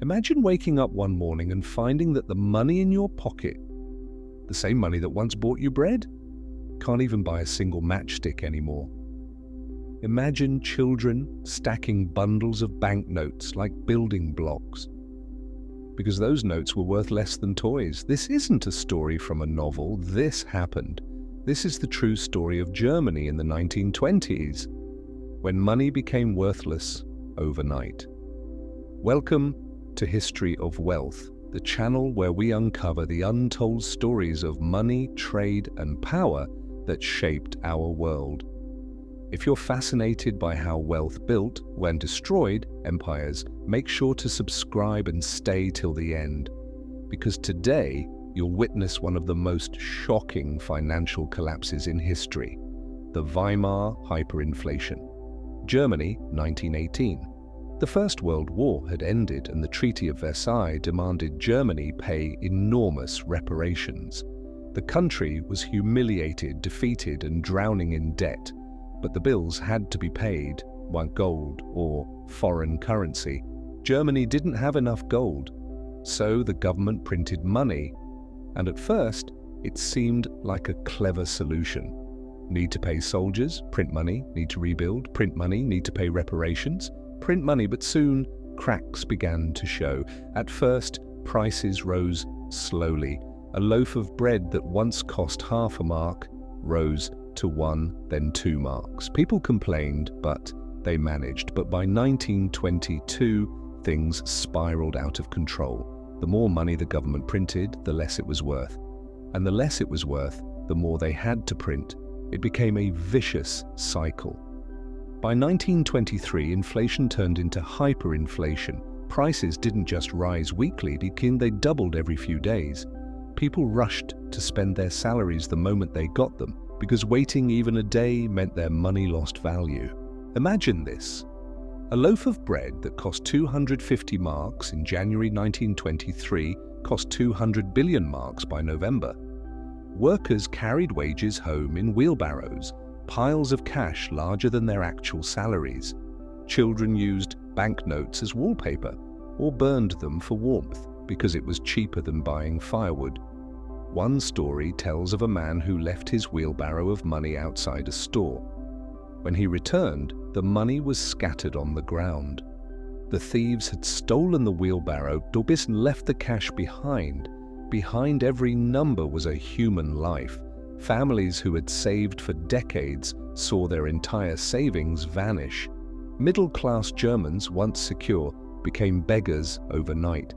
Imagine waking up one morning and finding that the money in your pocket, the same money that once bought you bread, can't even buy a single matchstick anymore. Imagine children stacking bundles of banknotes like building blocks, because those notes were worth less than toys. This isn't a story from a novel. This happened. This is the true story of Germany in the 1920s, when money became worthless overnight. Welcome to History of Wealth, the channel where we uncover the untold stories of money, trade, and power that shaped our world. If you're fascinated by how wealth built, when destroyed, empires, make sure to subscribe and stay till the end, because today you'll witness one of the most shocking financial collapses in history, the Weimar Hyperinflation. Germany, 1918. The First World War had ended and the Treaty of Versailles demanded Germany pay enormous reparations. The country was humiliated, defeated, and drowning in debt, but the bills had to be paid, while gold or foreign currency. Germany didn't have enough gold, so the government printed money, and at first it seemed like a clever solution. Need to pay soldiers? Print money. Need to rebuild? Print money. Need to pay reparations? Print money. But soon cracks began to show. At first, prices rose slowly. A loaf of bread that once cost half a mark rose to 1, then 2 marks. People complained, but they managed. But by 1922, things spiraled out of control. The more money the government printed, the less it was worth. And the less it was worth, the more they had to print. It became a vicious cycle. By 1923, inflation turned into hyperinflation. Prices didn't just rise weekly, they doubled every few days. People rushed to spend their salaries the moment they got them, because waiting even a day meant their money lost value. Imagine this. A loaf of bread that cost 250 marks in January 1923 cost 200 billion marks by November. Workers carried wages home in wheelbarrows, piles of cash larger than their actual salaries. Children used banknotes as wallpaper or burned them for warmth because it was cheaper than buying firewood. One story tells of a man who left his wheelbarrow of money outside a store. When he returned, the money was scattered on the ground. The thieves had stolen the wheelbarrow, and left the cash behind. Behind every number was a human life. Families who had saved for decades saw their entire savings vanish. Middle-class Germans, once secure, became beggars overnight.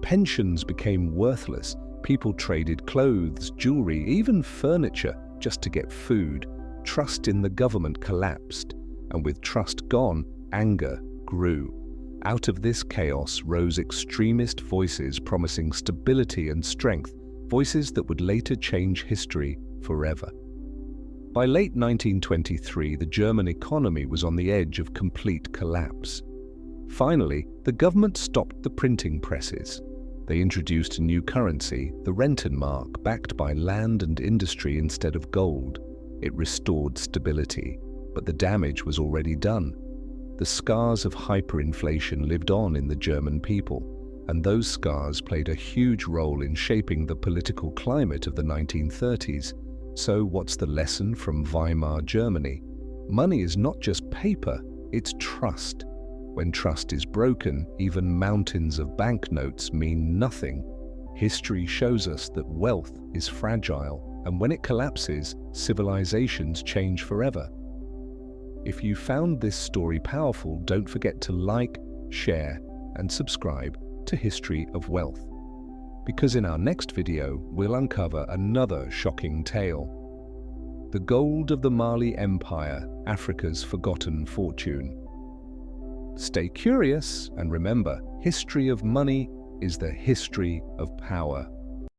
Pensions became worthless. People traded clothes, jewelry, even furniture just to get food. Trust in the government collapsed, and with trust gone, anger grew. Out of this chaos rose extremist voices promising stability and strength, voices that would later change history forever. By late 1923, the German economy was on the edge of complete collapse. Finally, the government stopped the printing presses. They introduced a new currency, the Rentenmark, backed by land and industry instead of gold. It restored stability, but the damage was already done. The scars of hyperinflation lived on in the German people, and those scars played a huge role in shaping the political climate of the 1930s. So what's the lesson from Weimar Germany? Money is not just paper, it's trust. When trust is broken, even mountains of banknotes mean nothing. History shows us that wealth is fragile, and when it collapses, civilizations change forever. If you found this story powerful, don't forget to like, share, and subscribe to History of Wealth, because in our next video, we'll uncover another shocking tale. The gold of the Mali Empire, Africa's forgotten fortune. Stay curious, and remember, history of money is the history of power.